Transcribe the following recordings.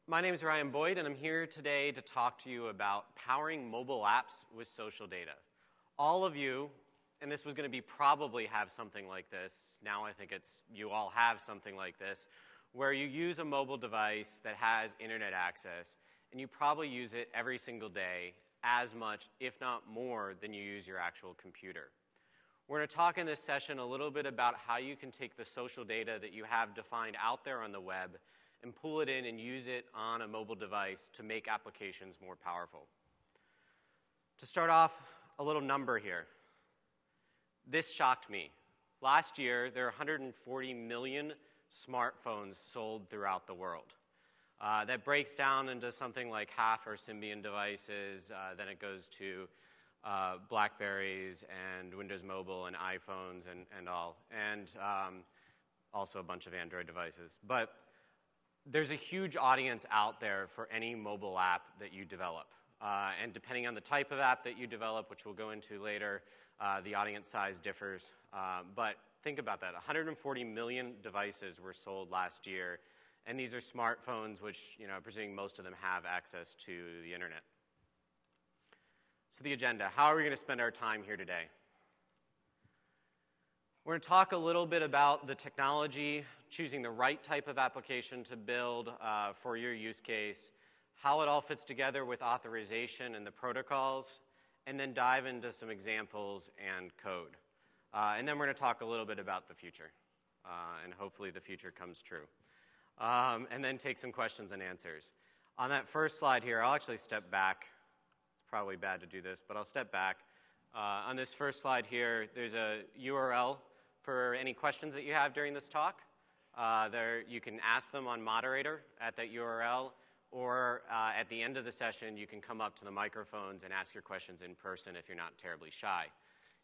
My name is Ryan Boyd, and I'm here today to talk to you about powering mobile apps with social data. All of you, and this was going to be probably have something like this, now I think it's you all have something like this, where you use a mobile device that has internet access, and you probably use it every single day as much, if not more, than you use your actual computer. We're going to talk in this session a little bit about how you can take the social data that you have defined out there on the web and pull it in and use it on a mobile device to make applications more powerful. To start off, a little number here. This shocked me. Last year, there were 140 million smartphones sold throughout the world. That breaks down into something like half are Symbian devices, then it goes to BlackBerries and Windows Mobile and iPhones and all, and also a bunch of Android devices. But there's a huge audience out there for any mobile app that you develop. And depending on the type of app that you develop, which we'll go into later, the audience size differs. But think about that. 140 million devices were sold last year. And these are smartphones, which, I'm presuming most of them have access to the internet. So the agenda. How are we going to spend our time here today? We're going to talk a little bit about the technology, choosing the right type of application to build for your use case, how it all fits together with authorization and the protocols, and then dive into some examples and code. And then we're going to talk a little bit about the future, and hopefully the future comes true. And then take some questions and answers. On that first slide here, I'll actually step back. It's probably bad to do this, but I'll step back. On this first slide here, there's a URL for any questions that you have during this talk. There, you can ask them on moderator at that URL, or at the end of the session, you can come up to the microphones and ask your questions in person if you're not terribly shy.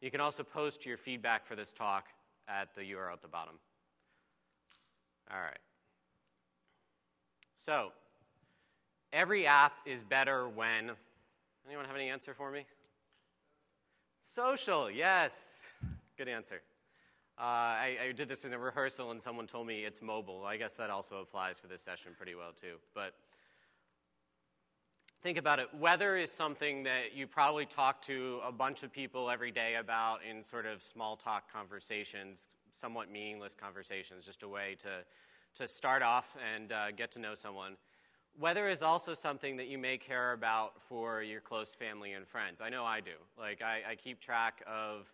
You can also post your feedback for this talk at the URL at the bottom. All right. So, every app is better when, anyone have any answer for me? Social, yes. Good answer. I did this in a rehearsal and someone told me it's mobile. I guess that also applies for this session pretty well too. But think about it. Weather is something that you probably talk to a bunch of people every day about in sort of small talk conversations, somewhat meaningless conversations, just a way to start off and get to know someone. Weather is also something that you may care about for your close family and friends. I know I do. Like I keep track of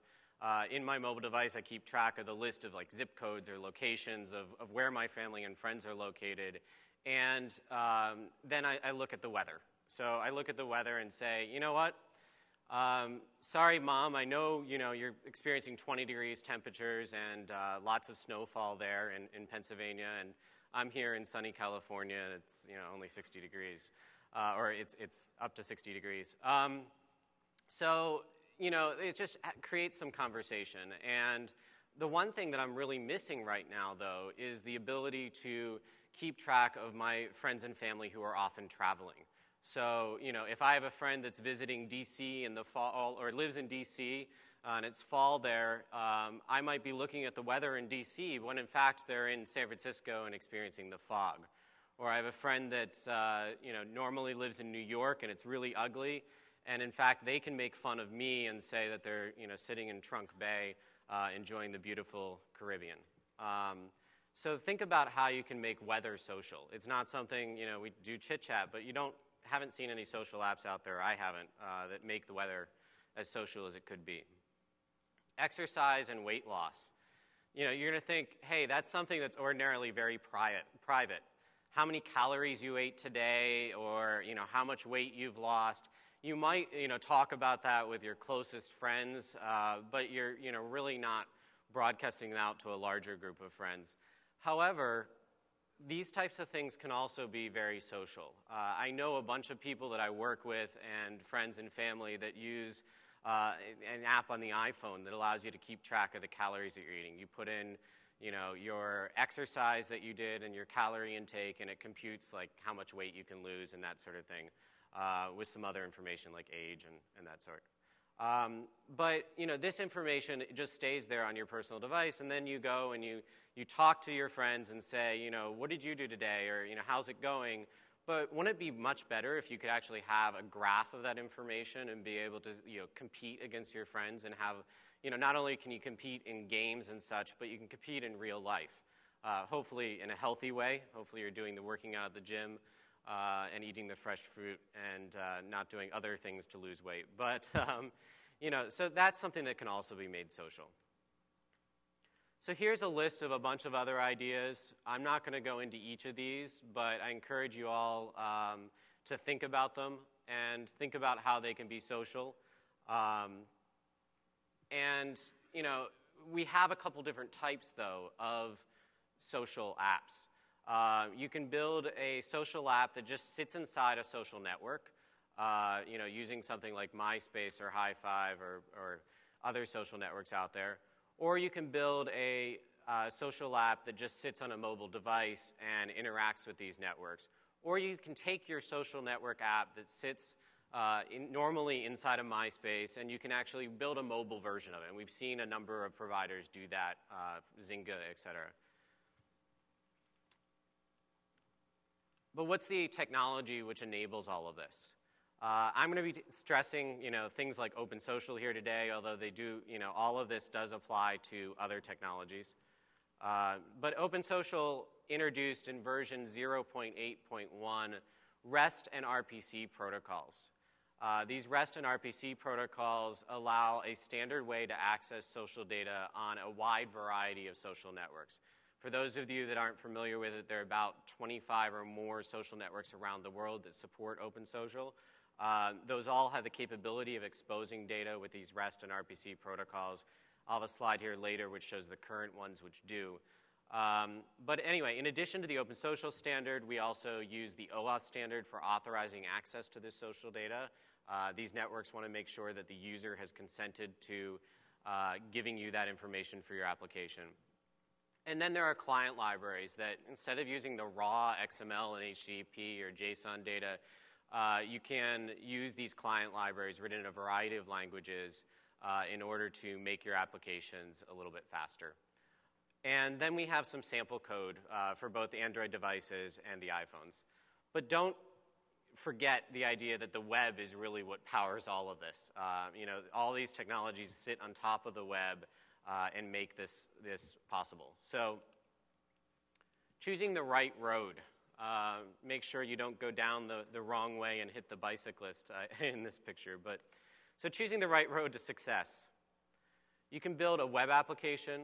in my mobile device, I keep track of the list of like zip codes or locations of where my family and friends are located. And then I look at the weather. So I look at the weather and say, you know what? Sorry, Mom, I know, you're experiencing 20 degrees temperatures and lots of snowfall there in Pennsylvania. And I'm here in sunny California. It's, only 60 degrees. Or it's up to 60 degrees. So it just creates some conversation. And the one thing that I'm really missing right now, though, is the ability to keep track of my friends and family who are often traveling. So, if I have a friend that's visiting D.C. in the fall, or lives in D.C., and it's fall there, I might be looking at the weather in D.C. when, in fact, they're in San Francisco and experiencing the fog. Or I have a friend that, normally lives in New York, and it's really ugly. And in fact, they can make fun of me and say that they're, sitting in Trunk Bay enjoying the beautiful Caribbean. So think about how you can make weather social. It's not something, we do chit-chat, but haven't seen any social apps out there, I haven't, that make the weather as social as it could be. Exercise and weight loss. You're going to think, hey, that's something that's ordinarily very private. How many calories you ate today, or, how much weight you've lost. You might, talk about that with your closest friends, but you're, really not broadcasting it out to a larger group of friends. However, these types of things can also be very social. I know a bunch of people that I work with and friends and family that use an app on the iPhone that allows you to keep track of the calories that you're eating. You put in, your exercise that you did and your calorie intake, and it computes like how much weight you can lose and that sort of thing. With some other information like age and that sort. But, this information just stays there on your personal device, and then you go and you talk to your friends and say, what did you do today? Or, how's it going? But wouldn't it be much better if you could actually have a graph of that information and be able to compete against your friends and have, not only can you compete in games and such, but you can compete in real life, hopefully in a healthy way. Hopefully you're doing the working out at the gym and eating the fresh fruit and not doing other things to lose weight. But, so that's something that can also be made social. So here's a list of a bunch of other ideas. I'm not going to go into each of these, but I encourage you all to think about them and think about how they can be social. We have a couple different types, though, of social apps. You can build a social app that just sits inside a social network, using something like MySpace or High Five or other social networks out there. Or you can build a social app that just sits on a mobile device and interacts with these networks. Or you can take your social network app that sits normally inside of MySpace, and you can actually build a mobile version of it. And we've seen a number of providers do that, Zynga, et cetera. But what's the technology which enables all of this? I'm going to be stressing, things like OpenSocial here today, although they do, all of this does apply to other technologies. But OpenSocial introduced in version 0.8.1 REST and RPC protocols. These REST and RPC protocols allow a standard way to access social data on a wide variety of social networks. For those of you that aren't familiar with it, there are about 25 or more social networks around the world that support OpenSocial. Those all have the capability of exposing data with these REST and RPC protocols. I'll have a slide here later which shows the current ones which do. But anyway, in addition to the OpenSocial standard, we also use the OAuth standard for authorizing access to this social data. These networks want to make sure that the user has consented to giving you that information for your application. And then there are client libraries that, instead of using the raw XML and HTTP or JSON data, you can use these client libraries written in a variety of languages in order to make your applications a little bit faster. And then we have some sample code for both Android devices and the iPhones. But don't forget the idea that the web is really what powers all of this. All these technologies sit on top of the web and make this possible. So choosing the right road. Make sure you don't go down the wrong way and hit the bicyclist in this picture. So choosing the right road to success. You can build a web application.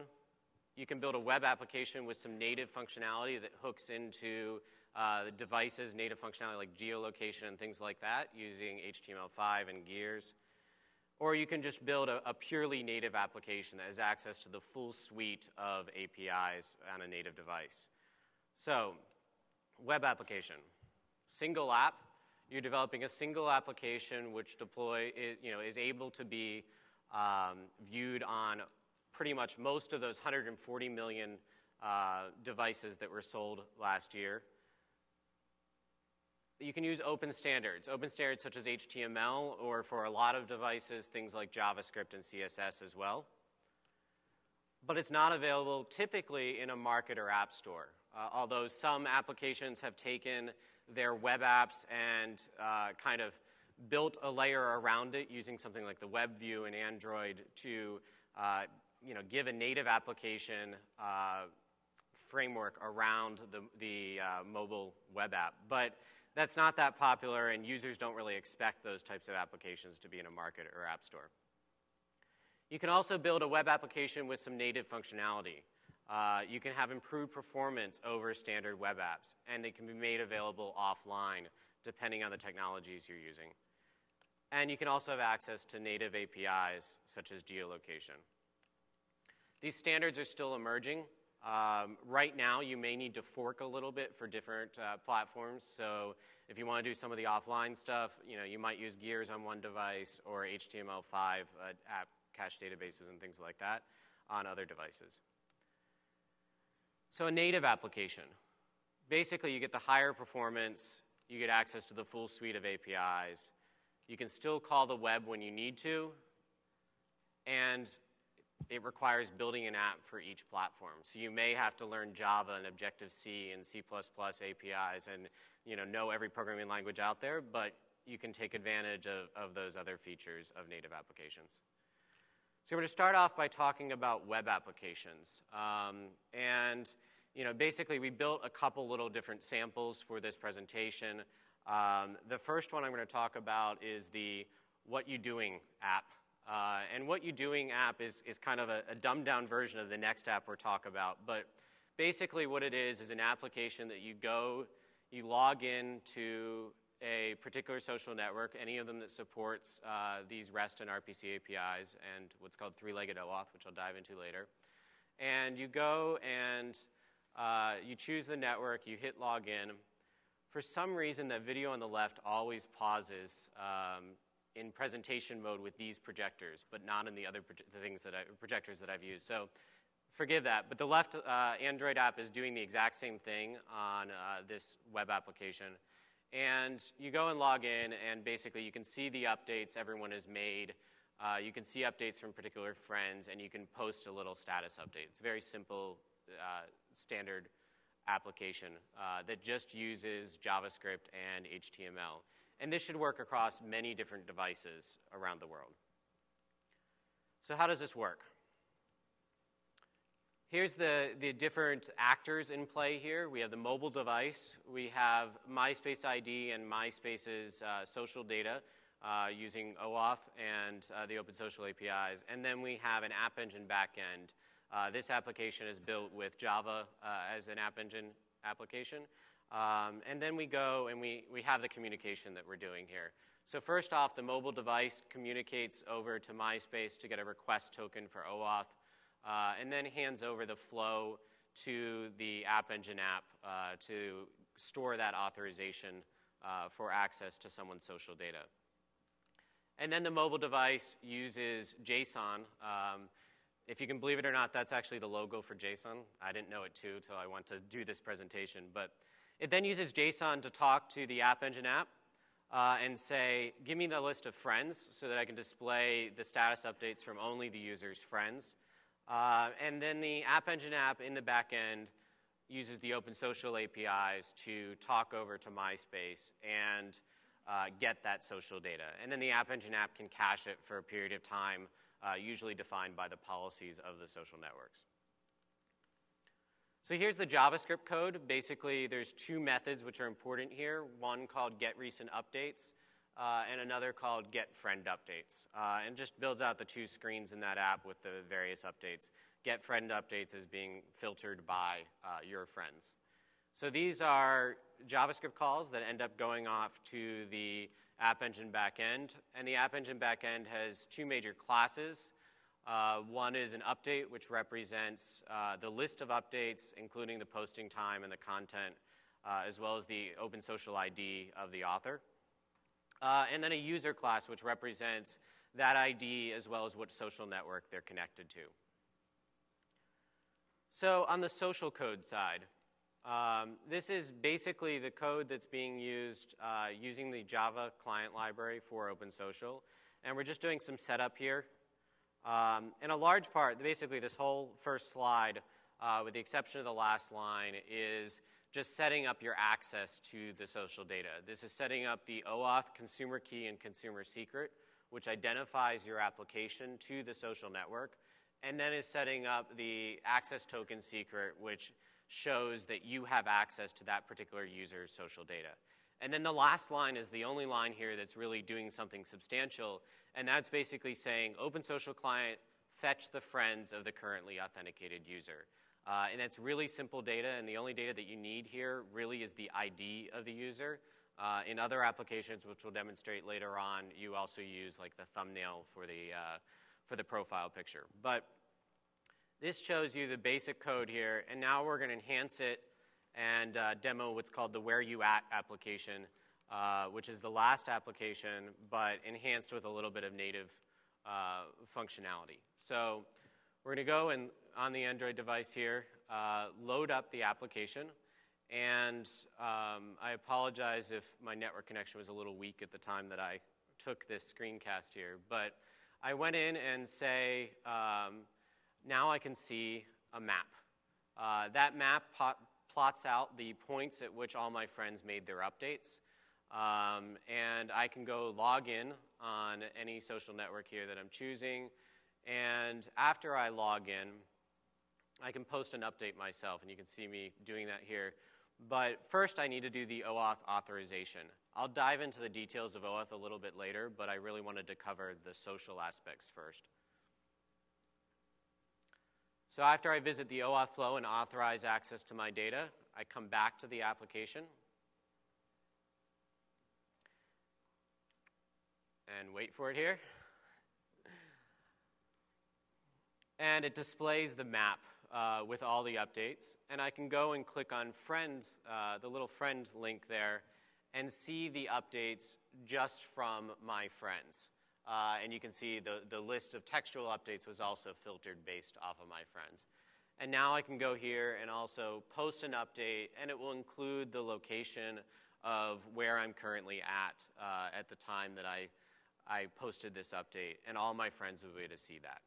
You can build a web application with some native functionality that hooks into the device's native functionality like geolocation and things like that using HTML5 and Gears. Or you can just build a purely native application that has access to the full suite of APIs on a native device. So, web application. Single app. You're developing a single application which is able to be viewed on pretty much most of those 140 million devices that were sold last year. You can use open standards such as HTML, or for a lot of devices, things like JavaScript and CSS as well. But it's not available typically in a market or app store. Although some applications have taken their web apps and kind of built a layer around it using something like the web view in Android to give a native application framework around the mobile web app. But that's not that popular, and users don't really expect those types of applications to be in a market or app store. You can also build a web application with some native functionality. You can have improved performance over standard web apps, and they can be made available offline depending on the technologies you're using. And you can also have access to native APIs such as geolocation. These standards are still emerging. Right now, you may need to fork a little bit for different platforms. So if you want to do some of the offline stuff, you might use Gears on one device or HTML5 app cache databases and things like that on other devices. So a native application. Basically, you get the higher performance. You get access to the full suite of APIs. You can still call the web when you need to. And it requires building an app for each platform. So you may have to learn Java and Objective-C and C++ APIs and know every programming language out there, but you can take advantage of those other features of native applications. So we're going to start off by talking about web applications. Basically we built a couple little different samples for this presentation. The first one I'm going to talk about is the What You Doing app. And What You Doing app is kind of a dumbed-down version of the next app we'll talk about. But basically what it is an application that you log in to a particular social network, any of them that supports these REST and RPC APIs and what's called three-legged OAuth, which I'll dive into later. And you go and you choose the network, you hit login. For some reason, that video on the left always pauses in presentation mode with these projectors, but not in the other projectors that I've used. So forgive that. But the left Android app is doing the exact same thing on this web application. And you go and log in, and basically you can see the updates everyone has made. You can see updates from particular friends, and you can post a little status update. It's a very simple, standard application that just uses JavaScript and HTML. And this should work across many different devices around the world. So how does this work? Here's the different actors in play here. We have the mobile device. We have MySpace ID and MySpace's social data using OAuth and the OpenSocial APIs. And then we have an App Engine backend. This application is built with Java as an App Engine application. And then we go and we have the communication that we're doing here. So first off, the mobile device communicates over to MySpace to get a request token for OAuth, and then hands over the flow to the App Engine app to store that authorization for access to someone's social data. And then the mobile device uses JSON. If you can believe it or not, that's actually the logo for JSON. I didn't know it too until I went to do this presentation. But it then uses JSON to talk to the App Engine app and say, give me the list of friends so that I can display the status updates from only the user's friends. And then the App Engine app in the back end uses the OpenSocial APIs to talk over to MySpace and get that social data. And then the App Engine app can cache it for a period of time, usually defined by the policies of the social networks. So here's the JavaScript code. Basically, there's two methods which are important here. One called getRecentUpdates, and another called getFriendUpdates. And just builds out the two screens in that app with the various updates. GetFriendUpdates is being filtered by your friends. So these are JavaScript calls that end up going off to the App Engine backend. And the App Engine backend has two major classes. One is an update, which represents the list of updates, including the posting time and the content, as well as the OpenSocial ID of the author. And then a user class, which represents that ID as well as what social network they're connected to. So on the social code side, this is basically the code that's being used using the Java client library for OpenSocial. And we're just doing some setup here. And a large part, basically this whole first slide, with the exception of the last line, is just setting up your access to the social data. This is setting up the OAuth consumer key and consumer secret, which identifies your application to the social network, and then is setting up the access token secret, which shows that you have access to that particular user's social data. And then the last line is the only line here that's really doing something substantial, and that's basically saying, OpenSocial client, fetch the friends of the currently authenticated user. And it's really simple data, and the only data that you need here really is the ID of the user. In other applications, which we'll demonstrate later on, you also use like the thumbnail for the profile picture. But this shows you the basic code here, and now we're going to enhance it and demo what's called the Where You At application, which is the last application, but enhanced with a little bit of native functionality. So we're going to go and on the Android device here, load up the application. And I apologize if my network connection was a little weak at the time that I took this screencast here. But I went in and say, now I can see a map. That map plots out the points at which all my friends made their updates. And I can go log in on any social network here that I'm choosing. And after I log in, I can post an update myself, and you can see me doing that here. But first, I need to do the OAuth authorization. I'll dive into the details of OAuth a little bit later, but I really wanted to cover the social aspects first. So after I visit the OAuth flow and authorize access to my data, I come back to the application and wait for it here. And it displays the map with all the updates. And I can go and click on friend, the little friend link there, and see the updates just from my friends. And you can see the list of textual updates was also filtered based off of my friends. And now I can go here and also post an update, and it will include the location of where I'm currently at the time that I posted this update, and all my friends will be able to see that.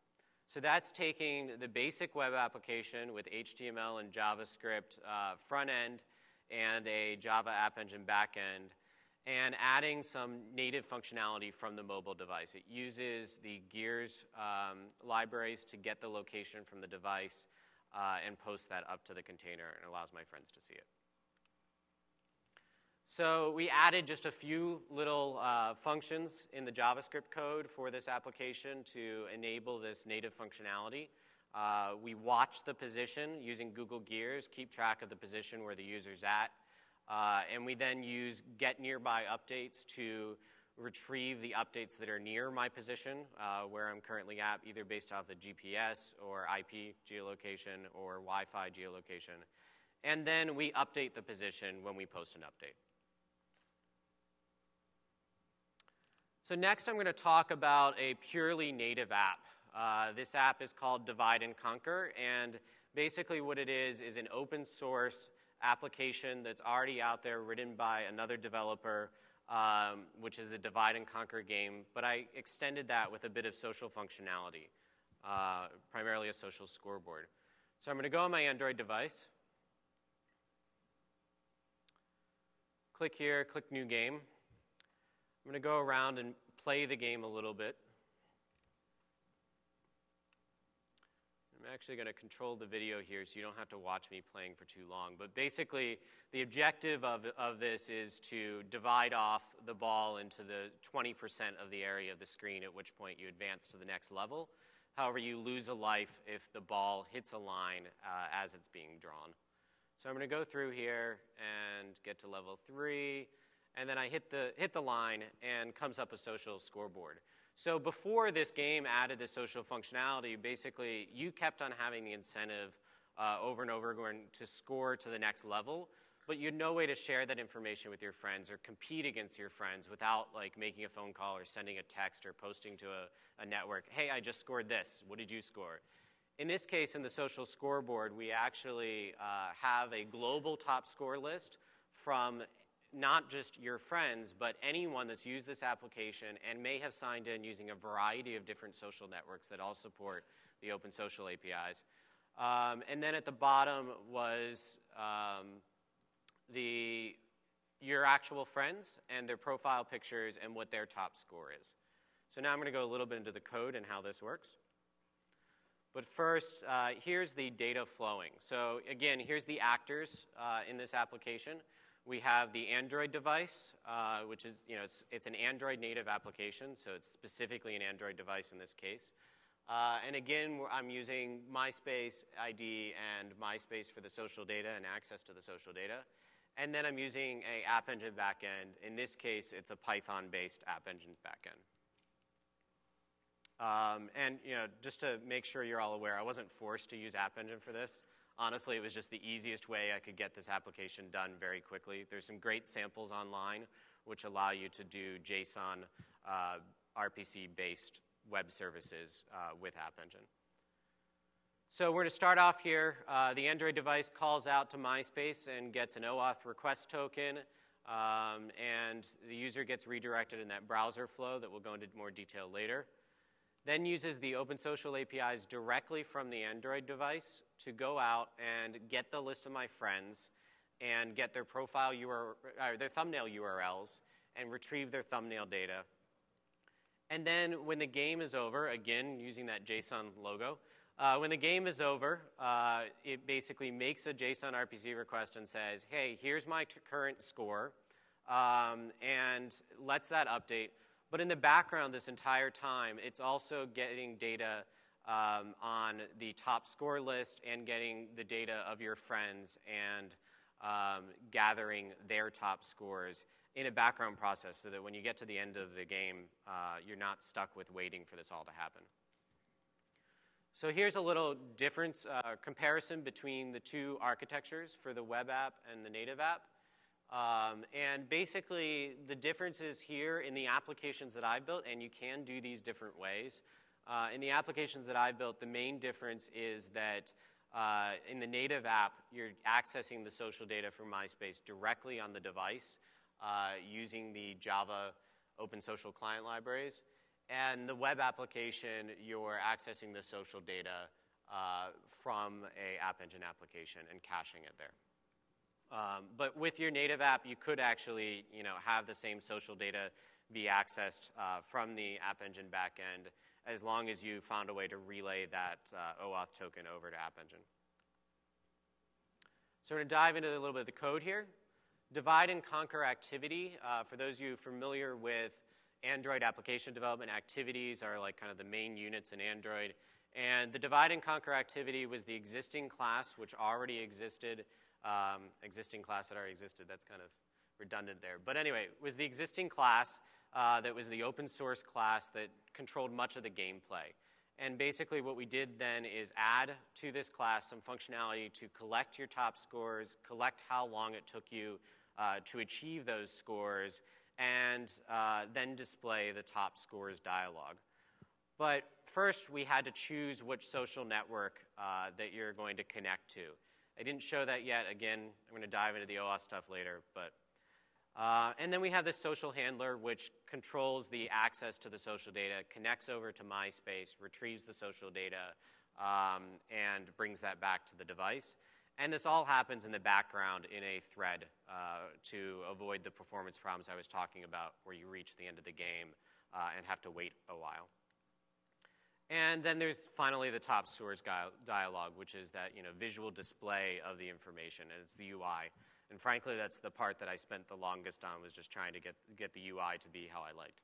So that's taking the basic web application with HTML and JavaScript front end and a Java App Engine back end, and adding some native functionality from the mobile device. It uses the Gears libraries to get the location from the device and post that up to the container, and allows my friends to see it. So we added just a few little functions in the JavaScript code for this application to enable this native functionality. We watch the position using Google Gears, keep track of the position where the user's at, and we then use get nearby updates to retrieve the updates that are near my position, where I'm currently at, either based off the GPS or IP geolocation or Wi-Fi geolocation. And then we update the position when we post an update. So next I'm going to talk about a purely native app. This app is called Divide and Conquer, and basically what it is an open source application that's already out there written by another developer, which is the Divide and Conquer game, but I extended that with a bit of social functionality, primarily a social scoreboard. So I'm going to go on my Android device, click here, click New Game. I'm going to go around and play the game a little bit. I'm actually going to control the video here so you don't have to watch me playing for too long. But basically, the objective of this is to divide off the ball into the 20% of the area of the screen, at which point you advance to the next level. However, you lose a life if the ball hits a line as it's being drawn. So I'm going to go through here and get to level 3. And then I hit the line, and comes up a social scoreboard. So before this game added the social functionality, basically you kept on having the incentive over and over going to score to the next level, but you had no way to share that information with your friends or compete against your friends without like making a phone call or sending a text or posting to a network, hey, I just scored this, what did you score? In this case, in the social scoreboard, we actually have a global top score list from not just your friends, but anyone that's used this application and may have signed in using a variety of different social networks that all support the OpenSocial APIs. And then at the bottom was your actual friends and their profile pictures and what their top score is. So now I'm going to go a little bit into the code and how this works. But first, here's the data flowing. So again, here's the actors in this application. We have the Android device, which is, it's an Android native application, so it's specifically an Android device in this case. And again, I'm using MySpace ID and MySpace for the social data and access to the social data. And then I'm using an App Engine backend. In this case, it's a Python-based App Engine backend. And just to make sure you're all aware, I wasn't forced to use App Engine for this. Honestly, it was just the easiest way I could get this application done very quickly. There's some great samples online which allow you to do JSON RPC-based web services with App Engine. So we're going to start off here. The Android device calls out to MySpace and gets an OAuth request token, and the user gets redirected in that browser flow that we'll go into more detail later. then uses the OpenSocial APIs directly from the Android device to go out and get the list of my friends and get their profile their thumbnail URLs and retrieve their thumbnail data. And then when the game is over, again, using that JSON logo, when the game is over, it basically makes a JSON RPC request and says, hey, here's my current score, and lets that update. But in the background this entire time, it's also getting data on the top score list and getting the data of your friends and gathering their top scores in a background process so that when you get to the end of the game, you're not stuck with waiting for this all to happen. So here's a little difference, comparison between the two architectures for the web app and the native app. And basically, the differences here in the applications that I've built, and you can do these different ways. In the applications that I've built, the main difference is that in the native app, you're accessing the social data from MySpace directly on the device using the Java OpenSocial client libraries. And the web application, you're accessing the social data from a App Engine application and caching it there. But with your native app, you could actually have the same social data be accessed from the App Engine backend as long as you found a way to relay that OAuth token over to App Engine. So we're going to dive into a little bit of the code here. Divide and conquer activity. For those of you familiar with Android application development, activities are like kind of the main units in Android. And the divide and conquer activity was the existing class which already existed. Existing class that already existed, that's kind of redundant there. But anyway, it was the existing class that was the open source class that controlled much of the gameplay. And basically what we did then is add to this class some functionality to collect your top scores, collect how long it took you to achieve those scores, and then display the top scores dialog. But first, we had to choose which social network that you're going to connect to. I didn't show that yet. Again, I'm going to dive into the OAuth stuff later. And then we have this social handler, which controls the access to the social data, connects over to MySpace, retrieves the social data, and brings that back to the device. And this all happens in the background in a thread to avoid the performance problems I was talking about where you reach the end of the game and have to wait a while. And then there's finally the top scores dialog, which is that visual display of the information, and it's the UI. And frankly, that's the part that I spent the longest on, was just trying to get the UI to be how I liked.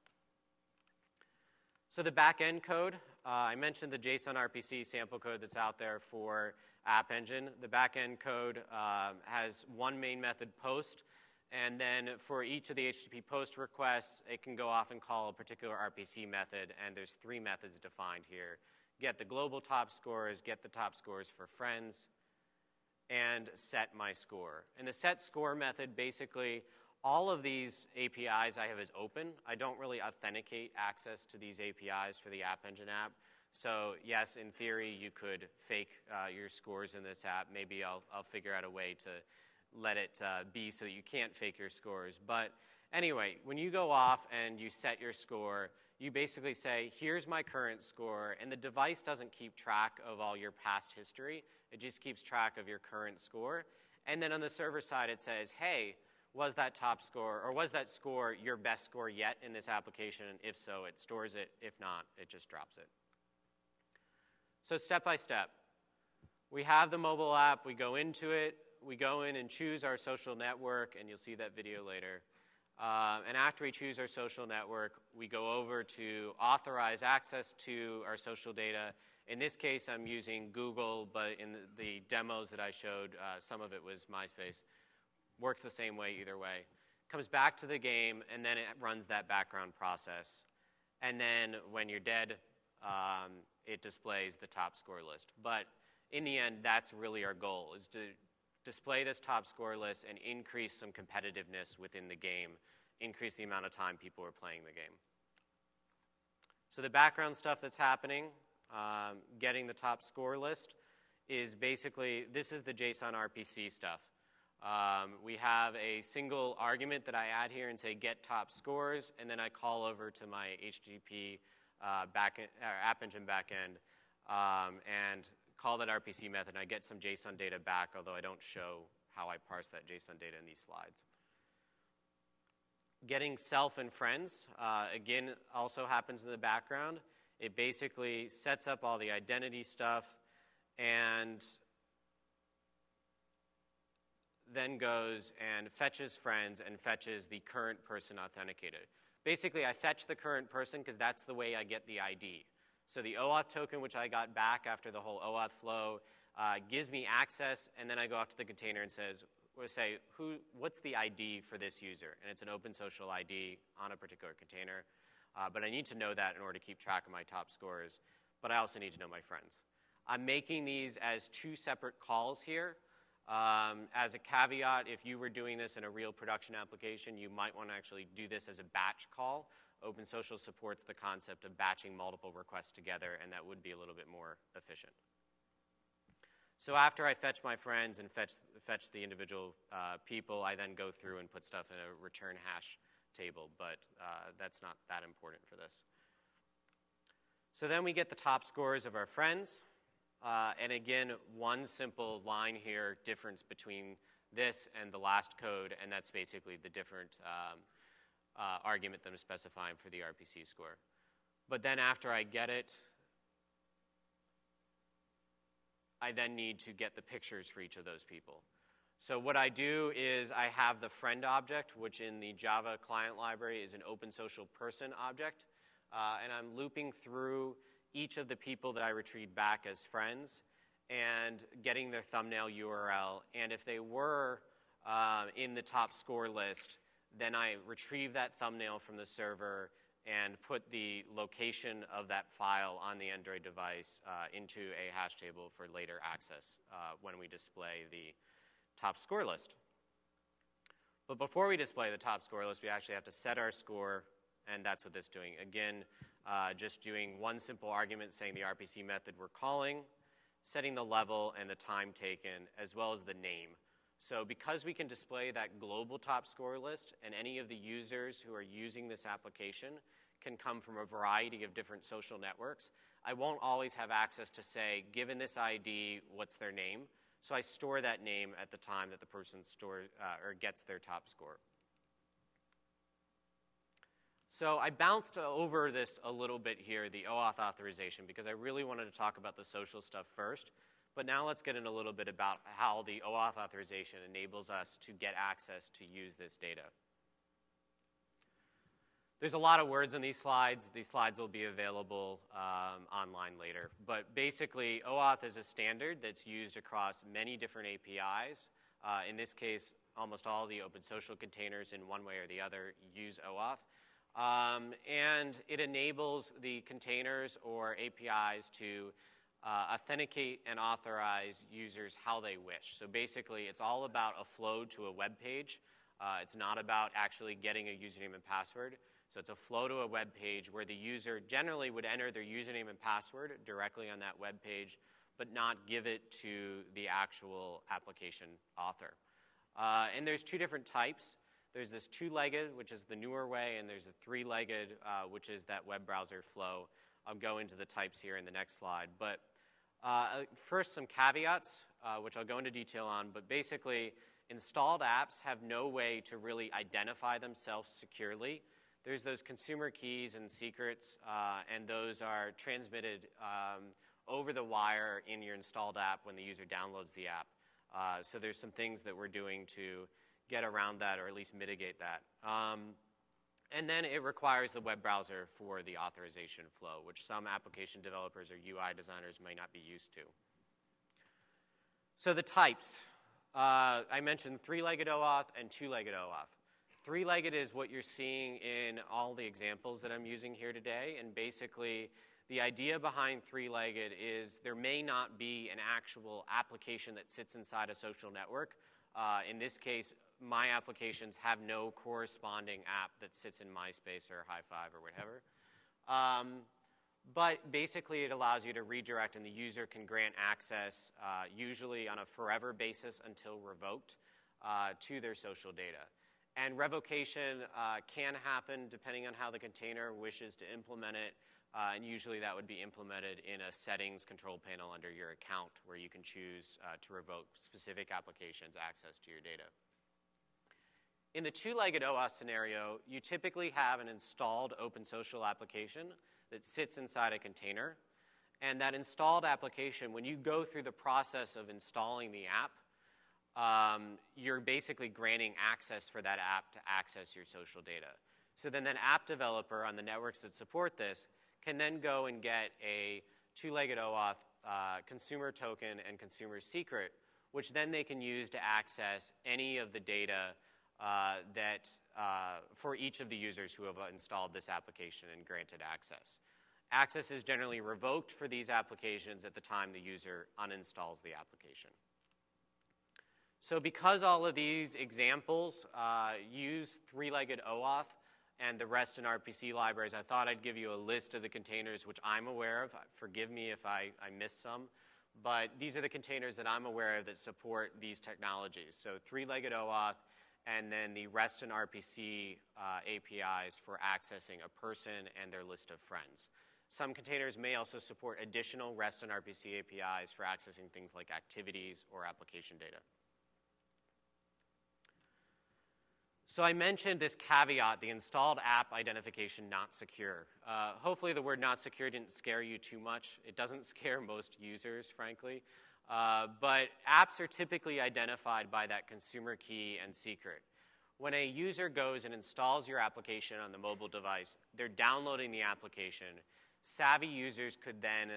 So the back-end code, I mentioned the JSON RPC sample code that's out there for App Engine. The back-end code has one main method, post, and then for each of the HTTP post requests, it can go off and call a particular RPC method, and there's 3 methods defined here. Get the global top scores, get the top scores for friends, and set my score. And the set score method, basically, all of these APIs I have as open. I don't really authenticate access to these APIs for the App Engine app. So yes, in theory, you could fake your scores in this app. Maybe I'll figure out a way to let it be so that you can't fake your scores. But anyway, when you go off and you set your score, you basically say, here's my current score, and the device doesn't keep track of all your past history. It just keeps track of your current score. And then on the server side, it says, hey, was that top score, or was that score your best score yet in this application? And if so, it stores it. If not, it just drops it. So step by step, we have the mobile app. We go into it. We go in and choose our social network, and you'll see that video later. And after we choose our social network, we go over to authorize access to our social data. In this case, I'm using Google, but in the demos that I showed, some of it was MySpace. Works the same way either way. Comes back to the game, and then it runs that background process. And then when you're dead, it displays the top score list. But in the end, that's really our goal, is to display this top score list and increase some competitiveness within the game, increase the amount of time people are playing the game. So the background stuff that's happening, getting the top score list, is basically, this is the JSON RPC stuff. We have a single argument that I add here and say get top scores, and then I call over to my HTTP App Engine backend, and call that RPC method, and I get some JSON data back, although I don't show how I parse that JSON data in these slides. Getting self and friends, again, also happens in the background. It basically sets up all the identity stuff and then goes and fetches friends and fetches the current person authenticated. Basically, I fetch the current person because that's the way I get the ID. So the OAuth token, which I got back after the whole OAuth flow, gives me access, and then I go out to the container and say, what's the ID for this user? And it's an OpenSocial ID on a particular container. But I need to know that in order to keep track of my top scores. But I also need to know my friends. I'm making these as two separate calls here. As a caveat, if you were doing this in a real production application, you might want to actually do this as a batch call. OpenSocial supports the concept of batching multiple requests together, and that would be a little bit more efficient. So after I fetch my friends and fetch the individual people, I then go through and put stuff in a return hash table, but that's not that important for this. So then we get the top scores of our friends. And again, one simple line here, difference between this and the last code, and that's basically the different argument that I'm specifying for the RPC score. But then after I get it, I then need to get the pictures for each of those people. So what I do is I have the friend object, which in the Java client library is an OpenSocial person object, and I'm looping through each of the people that I retrieved back as friends and getting their thumbnail URL. And if they were in the top score list, then I retrieve that thumbnail from the server and put the location of that file on the Android device into a hash table for later access when we display the top score list. But before we display the top score list, we actually have to set our score, and that's what this is doing. Again, just doing one simple argument saying the RPC method we're calling, setting the level and the time taken, as well as the name. So because we can display that global top score list, and any of the users who are using this application can come from a variety of different social networks, I won't always have access to say, given this ID, what's their name? So I store that name at the time that the person gets their top score. So I bounced over this a little bit here, the OAuth authorization, because I really wanted to talk about the social stuff first. But now let's get in a little bit about how the OAuth authorization enables us to get access to use this data. There's a lot of words in these slides. These slides will be available online later. But basically, OAuth is a standard that's used across many different APIs. In this case, almost all the OpenSocial containers in one way or the other use OAuth. And it enables the containers or APIs to authenticate and authorize users how they wish. So basically, it's all about a flow to a web page. It's not about actually getting a username and password. So it's a flow to a web page where the user generally would enter their username and password directly on that web page, but not give it to the actual application author. And there's two different types. There's this two-legged, which is the newer way, and there's a three-legged, which is that web browser flow. I'll go into the types here in the next slide. But first, some caveats, which I'll go into detail on. But basically, installed apps have no way to really identify themselves securely. There's those consumer keys and secrets, and those are transmitted over the wire in your installed app when the user downloads the app. So there's some things that we're doing to get around that, or at least mitigate that. And then it requires the web browser for the authorization flow, which some application developers or UI designers may not be used to. So the types. I mentioned three-legged OAuth and two-legged OAuth. Three-legged is what you're seeing in all the examples that I'm using here today. And basically, the idea behind three-legged is there may not be an actual application that sits inside a social network. In this case, my applications have no corresponding app that sits in MySpace or High5 or whatever. But basically, it allows you to redirect, and the user can grant access, usually on a forever basis until revoked, to their social data. And revocation can happen depending on how the container wishes to implement it. And usually that would be implemented in a settings control panel under your account where you can choose to revoke specific applications' access to your data. In the two-legged OAuth scenario, you typically have an installed OpenSocial application that sits inside a container. And that installed application, when you go through the process of installing the app, you're basically granting access for that app to access your social data. So then that app developer on the networks that support this can then go and get a two-legged OAuth consumer token and consumer secret, which then they can use to access any of the data for each of the users who have installed this application and granted access. Access is generally revoked for these applications at the time the user uninstalls the application. So because all of these examples use three-legged OAuth and the REST and RPC libraries, I thought I'd give you a list of the containers which I'm aware of. Forgive me if I missed some. But these are the containers that I'm aware of that support these technologies. So three-legged OAuth, and then the REST and RPC APIs for accessing a person and their list of friends. Some containers may also support additional REST and RPC APIs for accessing things like activities or application data. So I mentioned this caveat, the installed app identification not secure. Hopefully the word not secure didn't scare you too much. It doesn't scare most users, frankly. But apps are typically identified by that consumer key and secret. When a user goes and installs your application on the mobile device, they're downloading the application. Savvy users could then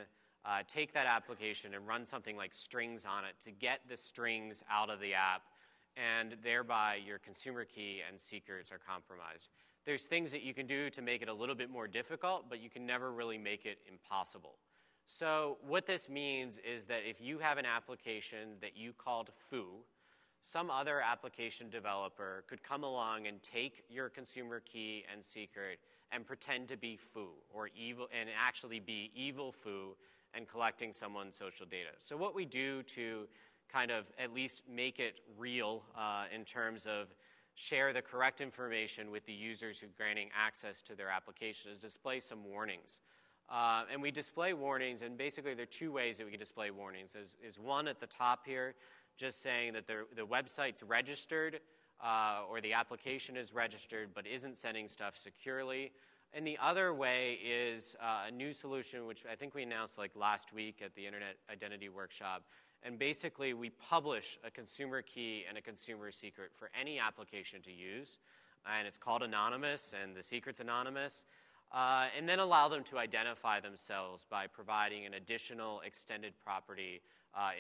take that application and run something like strings on it to get the strings out of the app, and thereby your consumer key and secrets are compromised. There's things that you can do to make it a little bit more difficult, but you can never really make it impossible. So what this means is that if you have an application that you called foo, some other application developer could come along and take your consumer key and secret and pretend to be foo or evil, and actually be evil foo and collecting someone's social data. So what we do to kind of at least make it real in terms of share the correct information with the users who are granting access to their application is display some warnings. And we display warnings, and basically there are two ways that we can display warnings. Is one at the top here, just saying that the website's registered or the application is registered but isn't sending stuff securely. And the other way is a new solution, which I think we announced like last week at the Internet Identity Workshop. And basically, we publish a consumer key and a consumer secret for any application to use. And it's called anonymous, and the secret's anonymous. And then allow them to identify themselves by providing an additional extended property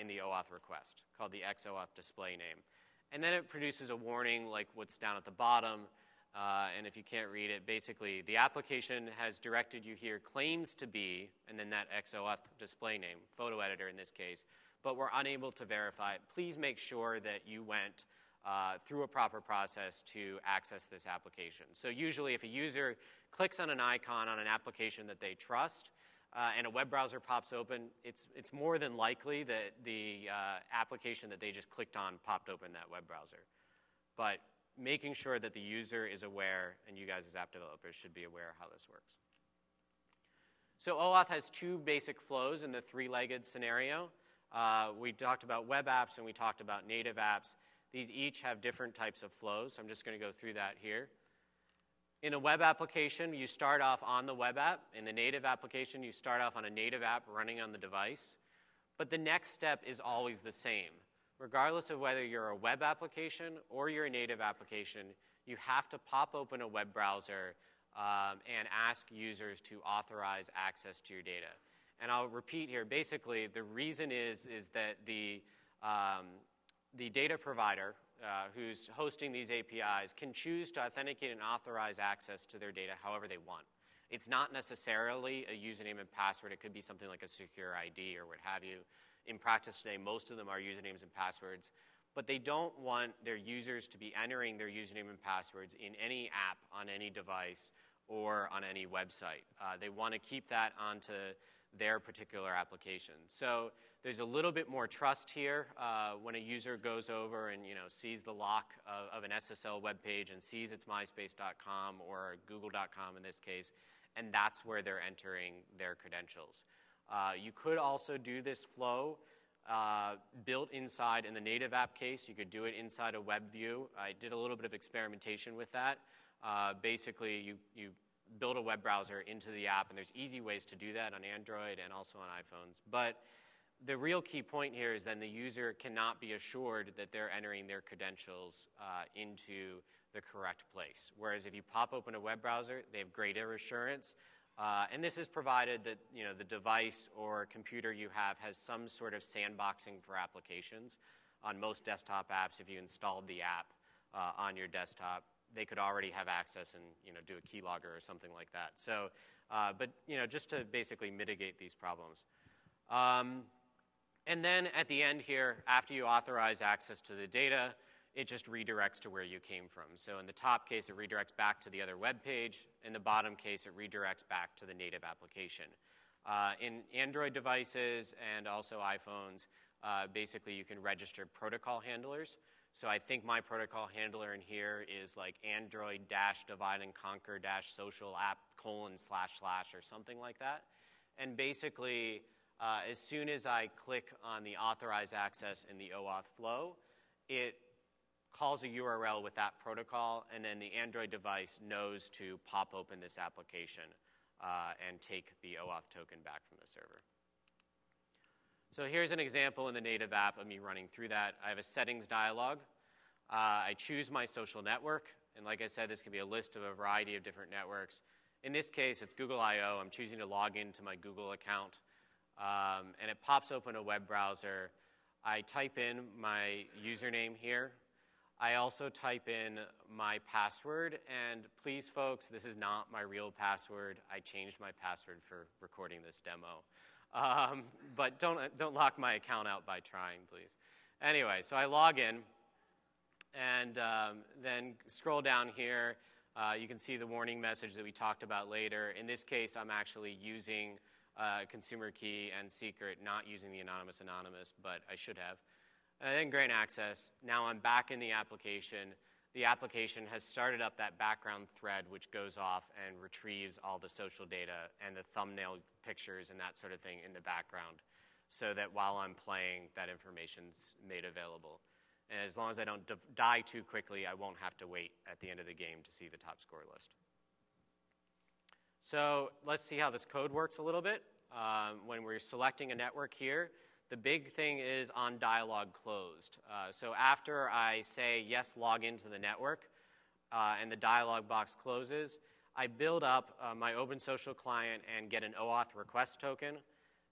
in the OAuth request called the XOAuth display name. And then it produces a warning like what's down at the bottom. And if you can't read it, basically, the application has directed you here, claims to be, and then that XOAuth display name, photo editor in this case, but we're unable to verify it. Please make sure that you went through a proper process to access this application. So usually if a user clicks on an icon on an application that they trust and a web browser pops open, it's more than likely that the application that they just clicked on popped open that web browser. But making sure that the user is aware, and you guys as app developers should be aware of how this works. So OAuth has two basic flows in the three-legged scenario. We talked about web apps and we talked about native apps. These each have different types of flows, so I'm just going to go through that here. In a web application, you start off on the web app. In the native application, you start off on a native app running on the device. But the next step is always the same. Regardless of whether you're a web application or you're a native application, you have to pop open a web browser and ask users to authorize access to your data. And I'll repeat here, basically, the reason is that the data provider who's hosting these APIs can choose to authenticate and authorize access to their data however they want. It's not necessarily a username and password. It could be something like a secure ID or what have you. In practice today, most of them are usernames and passwords. But they don't want their users to be entering their username and passwords in any app on any device or on any website. They want to keep that onto their particular application. So there's a little bit more trust here when a user goes over and sees the lock of an SSL web page and sees it's myspace.com or google.com in this case, and that's where they're entering their credentials. You could also do this flow built inside, in the native app case, you could do it inside a web view. I did a little bit of experimentation with that. Basically, you build a web browser into the app, and there's easy ways to do that on Android and also on iPhones. But the real key point here is then the user cannot be assured that they're entering their credentials into the correct place. Whereas if you pop open a web browser, they have greater assurance. And this is provided that the device or computer you have has some sort of sandboxing for applications. On most desktop apps, if you installed the app on your desktop, they could already have access and do a keylogger or something like that. So, but just to basically mitigate these problems. And then at the end here, after you authorize access to the data, it just redirects to where you came from. So in the top case, it redirects back to the other web page. In the bottom case, it redirects back to the native application. In Android devices and also iPhones, basically you can register protocol handlers. So I think my protocol handler in here is like Android-divide and conquer-social app : / or something like that. And basically, as soon as I click on the authorize access in the OAuth flow, it calls a URL with that protocol, and then the Android device knows to pop open this application and take the OAuth token back from the server. So here's an example in the native app of me running through that. I have a settings dialog. I choose my social network, and like I said, this can be a list of a variety of different networks. In this case, it's Google I/O. I'm choosing to log into my Google account, and it pops open a web browser. I type in my username here. I also type in my password, and please, folks, this is not my real password. I changed my password for recording this demo. But don't lock my account out by trying, please. Anyway, so I log in, and then scroll down here. You can see the warning message that we talked about later. In this case, I'm actually using consumer key and secret, not using the anonymous, but I should have. And then grant access. Now I'm back in the application. The application has started up that background thread, which goes off and retrieves all the social data and the thumbnail pictures and that sort of thing in the background, so that while I'm playing, that information's made available. And as long as I don't die too quickly, I won't have to wait at the end of the game to see the top score list. So let's see how this code works a little bit. When we're selecting a network here, the big thing is on dialog closed. So after I say, yes, log into the network, and the dialog box closes, I build up my OpenSocial client and get an OAuth request token.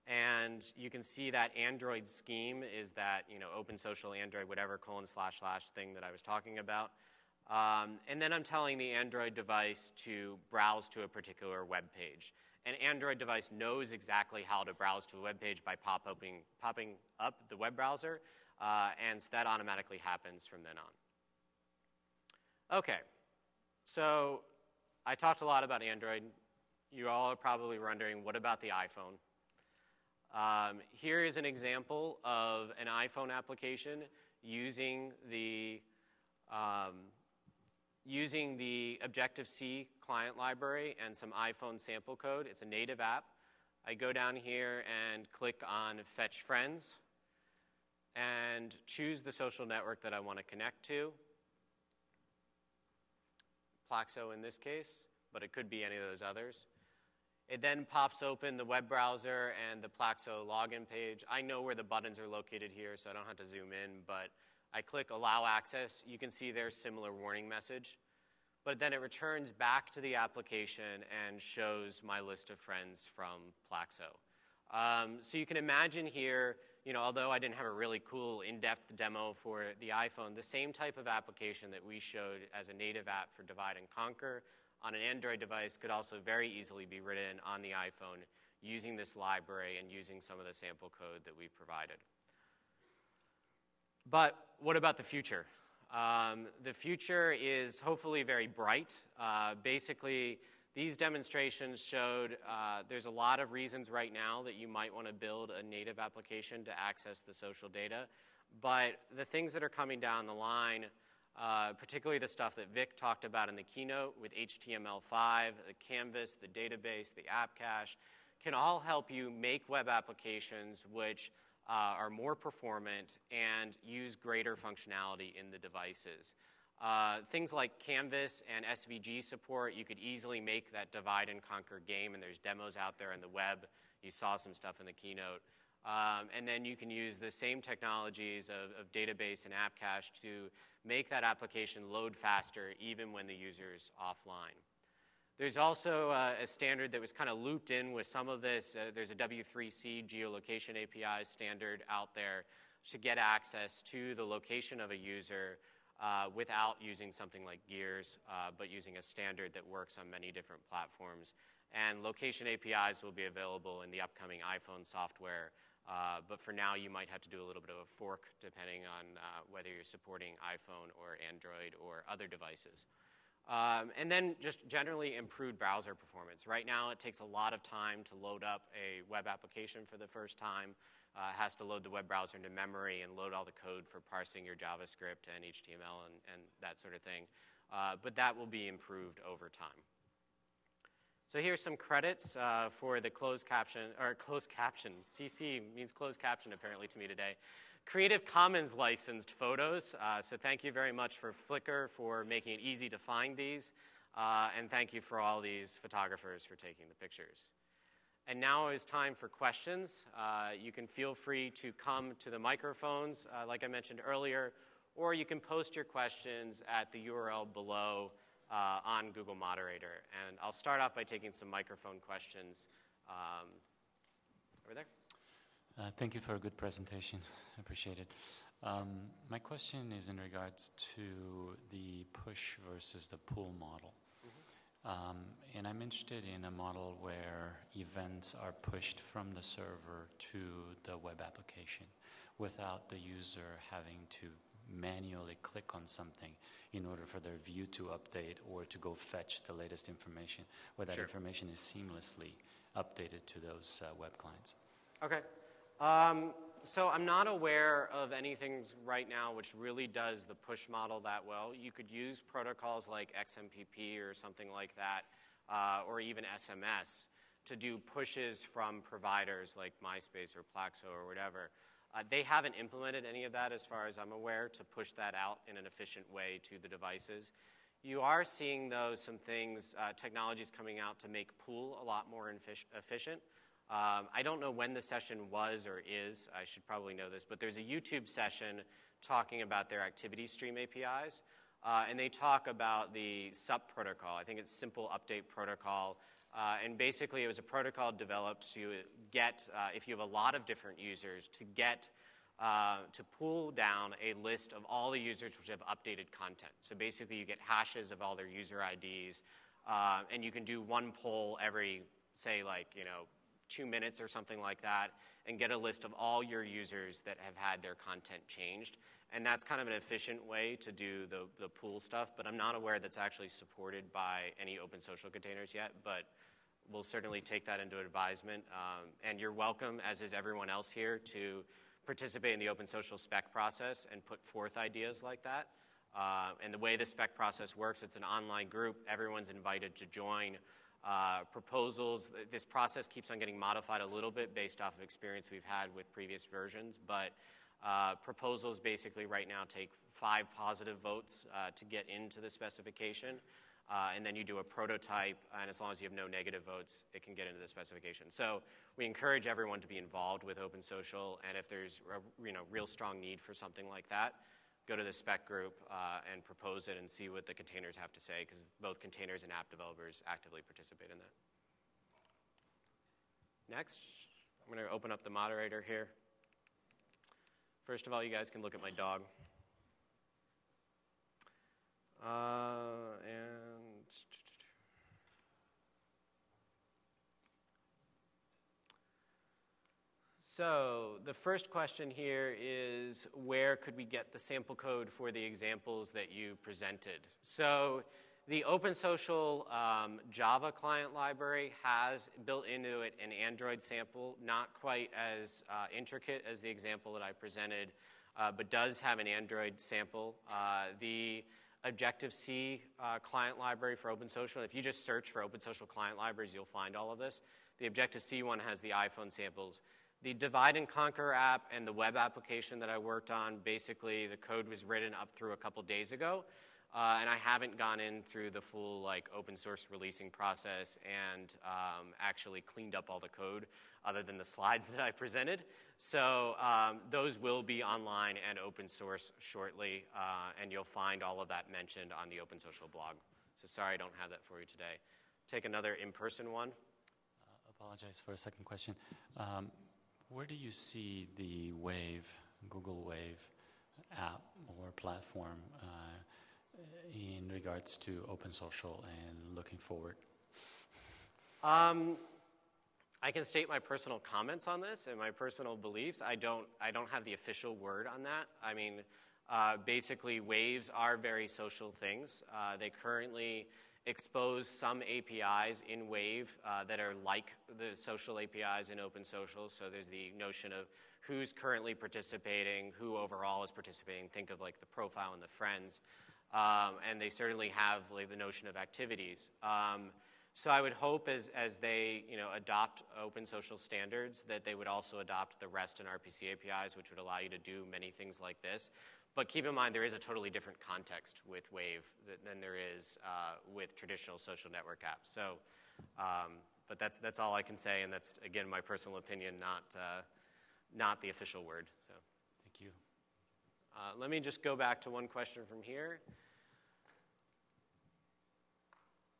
And you can see that Android scheme is that, OpenSocial Android whatever : / thing that I was talking about. And then I'm telling the Android device to browse to a particular web page. An Android device knows exactly how to browse to a web page by popping up the web browser, and so that automatically happens from then on. Okay, so I talked a lot about Android. You all are probably wondering, what about the iPhone? Here is an example of an iPhone application using the Objective-C client library and some iPhone sample code. It's a native app. I go down here and click on Fetch Friends and choose the social network that I want to connect to. Plaxo in this case, but it could be any of those others. It then pops open the web browser and the Plaxo login page. I know where the buttons are located here, so I don't have to zoom in, but I click Allow Access. You can see there's similar warning message. But then it returns back to the application and shows my list of friends from Plaxo. So you can imagine here, although I didn't have a really cool in-depth demo for the iPhone, the same type of application that we showed as a native app for Divide and Conquer on an Android device could also very easily be written on the iPhone using this library and using some of the sample code that we provided. But what about the future? The future is hopefully very bright. Basically, these demonstrations showed there's a lot of reasons right now that you might want to build a native application to access the social data. But the things that are coming down the line, particularly the stuff that Vic talked about in the keynote with HTML5, the Canvas, the database, the app cache, can all help you make web applications which are more performant and use greater functionality in the devices. Things like Canvas and SVG support, you could easily make that divide and conquer game, and there's demos out there on the web. You saw some stuff in the keynote. And then you can use the same technologies of database and app cache to make that application load faster even when the user's offline. There's also a standard that was kind of looped in with some of this. There's a W3C geolocation API standard out there to get access to the location of a user without using something like Gears, but using a standard that works on many different platforms. And location APIs will be available in the upcoming iPhone software. But for now, you might have to do a little bit of a fork depending on whether you're supporting iPhone or Android or other devices. And then just generally improved browser performance. Right now, it takes a lot of time to load up a web application for the first time. It has to load the web browser into memory and load all the code for parsing your JavaScript and HTML and that sort of thing. But that will be improved over time. So here's some credits for the closed caption. CC means closed caption apparently to me today. Creative Commons licensed photos. So thank you very much for Flickr for making it easy to find these. And thank you for all these photographers for taking the pictures. And now is time for questions. You can feel free to come to the microphones, like I mentioned earlier, or you can post your questions at the URL below on Google Moderator. And I'll start off by taking some microphone questions. Over there. Thank you for a good presentation. I appreciate it. My question is in regards to the push versus the pull model. And I'm interested in a model where events are pushed from the server to the web application without the user having to manually click on something in order for their view to update or to go fetch the latest information, where that information is seamlessly updated to those web clients. Okay. So I'm not aware of anything right now which really does the push model that well. You could use protocols like XMPP or something like that, or even SMS, to do pushes from providers like MySpace or Plaxo or whatever. They haven't implemented any of that as far as I'm aware to push that out in an efficient way to the devices. You are seeing, though, some things, technologies coming out to make pool a lot more efficient. I don't know when the session was or is. I should probably know this. But there's a YouTube session talking about their activity stream APIs. And they talk about the SUP protocol. I think it's Simple Update Protocol. And basically, it was a protocol developed to get, if you have a lot of different users, to pull down a list of all the users which have updated content. So basically, you get hashes of all their user IDs. And you can do one poll every, say, 2 minutes or something like that, and get a list of all your users that have had their content changed. And that's kind of an efficient way to do the pool stuff, but I'm not aware that's actually supported by any OpenSocial containers yet, but we'll certainly take that into advisement. And you're welcome, as is everyone else here, to participate in the OpenSocial spec process and put forth ideas like that. And the way the spec process works, it's an online group. Everyone's invited to join. Proposals, this process keeps on getting modified a little bit based off of experience we've had with previous versions, but proposals basically right now take 5 positive votes to get into the specification, and then you do a prototype, and as long as you have no negative votes, it can get into the specification. So we encourage everyone to be involved with OpenSocial, and if there's a real strong need for something like that, go to the spec group and propose it and see what the containers have to say, because both containers and app developers actively participate in that. Next, I'm going to open up the moderator here. First of all, you guys can look at my dog. So the first question here is, where could we get the sample code for the examples that you presented? So the OpenSocial Java client library has built into it an Android sample, not quite as intricate as the example that I presented. but does have an Android sample. The Objective-C client library for OpenSocial, if you just search for OpenSocial client libraries, you'll find all of this. The Objective-C one has the iPhone samples. The Divide and Conquer app and the web application that I worked on, basically the code was written up through a couple days ago, and I haven't gone in through the full open source releasing process and actually cleaned up all the code other than the slides that I presented. So those will be online and open source shortly, and you'll find all of that mentioned on the OpenSocial blog. So sorry I don't have that for you today. Take another in-person one. Apologize for a second question. Where do you see the Wave, Google Wave app or platform in regards to OpenSocial and looking forward? I can state my personal comments on this and my personal beliefs. I don't have the official word on that. I mean, basically, waves are very social things. They currently expose some APIs in Wave that are like the social APIs in OpenSocial. So there's the notion of who's currently participating, who overall is participating. Think of the profile and the friends. And they certainly have the notion of activities. So I would hope as they adopt OpenSocial standards that they would also adopt the REST and RPC APIs, which would allow you to do many things like this. But keep in mind, there is a totally different context with Wave than there is with traditional social network apps. So, but that's all I can say, and that's, again, my personal opinion, not the official word. So, thank you. Let me just go back to one question from here.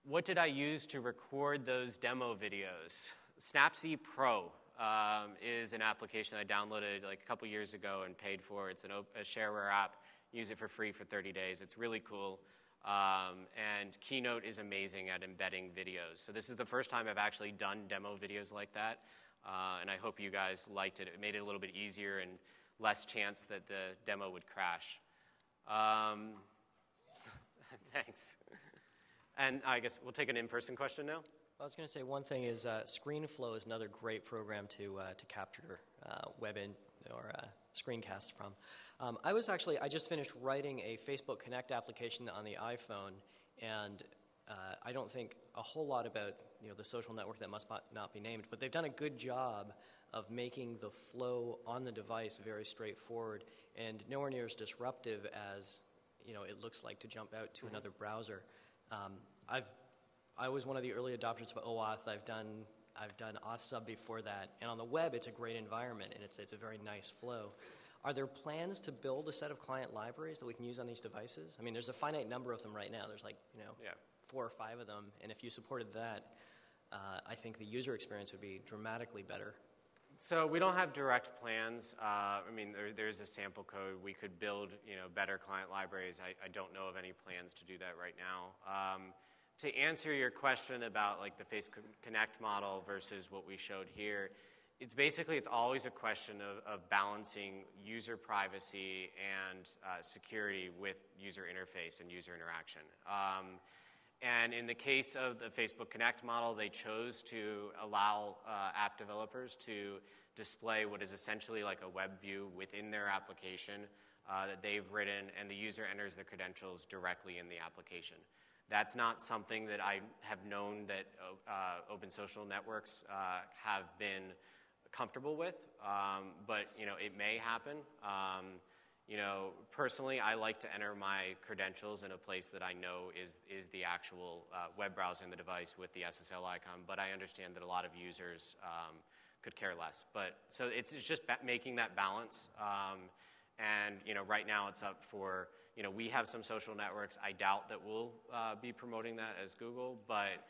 What did I use to record those demo videos? Snapseed Pro is an application I downloaded a couple years ago and paid for. It's a shareware app. Use it for free for 30 days. It's really cool. And Keynote is amazing at embedding videos. So this is the first time I've actually done demo videos like that. And I hope you guys liked it. It made it a little bit easier and less chance that the demo would crash. Thanks. And I guess we'll take an in-person question now. I was going to say one thing is ScreenFlow is another great program to capture or screencasts from. I just finished writing a Facebook Connect application on the iPhone, and I don't think a whole lot about the social network that must not be named, but they've done a good job of making the flow on the device very straightforward and nowhere near as disruptive as it looks like to jump out to another browser. I was one of the early adopters of OAuth. I've done AuthSub before that, and on the web, it's a great environment and it's a very nice flow. Are there plans to build a set of client libraries that we can use on these devices? I mean, there's a finite number of them right now. There's 4 or 5 of them, and if you supported that, I think the user experience would be dramatically better. So we don't have direct plans. I mean, there's a sample code. We could build, better client libraries. I don't know of any plans to do that right now. To answer your question about the Facebook Connect model versus what we showed here, it's always a question of balancing user privacy and security with user interface and user interaction. And in the case of the Facebook Connect model, they chose to allow app developers to display what is essentially like a web view within their application that they've written, and the user enters their credentials directly in the application. That's not something that I have known that OpenSocial networks have been comfortable with, but it may happen. Personally, I like to enter my credentials in a place that I know is the actual web browser in the device with the SSL icon, but I understand that a lot of users could care less. But so it's just making that balance, and right now it's up for, we have some social networks. I doubt that we'll be promoting that as Google, but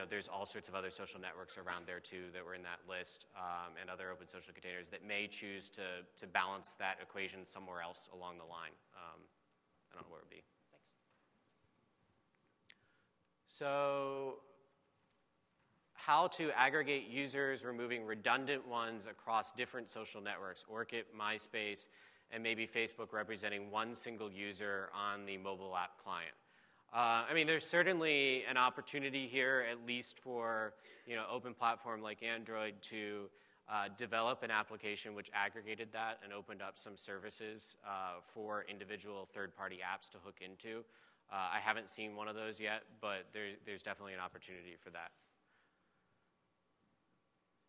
there's all sorts of other social networks around there too that were in that list, and other OpenSocial containers that may choose to balance that equation somewhere else along the line. I don't know where it would be. Thanks. So how to aggregate users, removing redundant ones across different social networks, Orkut, MySpace, and maybe Facebook representing one single user on the mobile app client. There's certainly an opportunity here, at least for open platform like Android, to develop an application which aggregated that and opened up some services for individual third-party apps to hook into. I haven't seen one of those yet, but there's definitely an opportunity for that.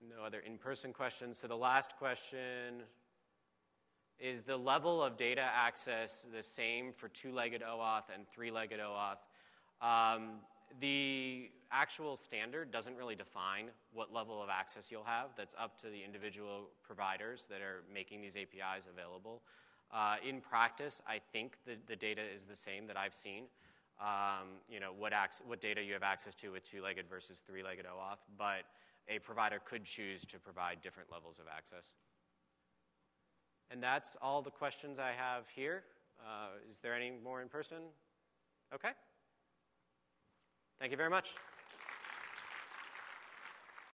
No other in-person questions. So the last question, is the level of data access the same for two-legged OAuth and three-legged OAuth? The actual standard doesn't really define what level of access you'll have. That's up to the individual providers that are making these APIs available. In practice, I think the data is the same that I've seen. What data you have access to with two-legged versus three-legged OAuth, but a provider could choose to provide different levels of access. And that's all the questions I have here. Is there any more in person? Okay. Thank you very much.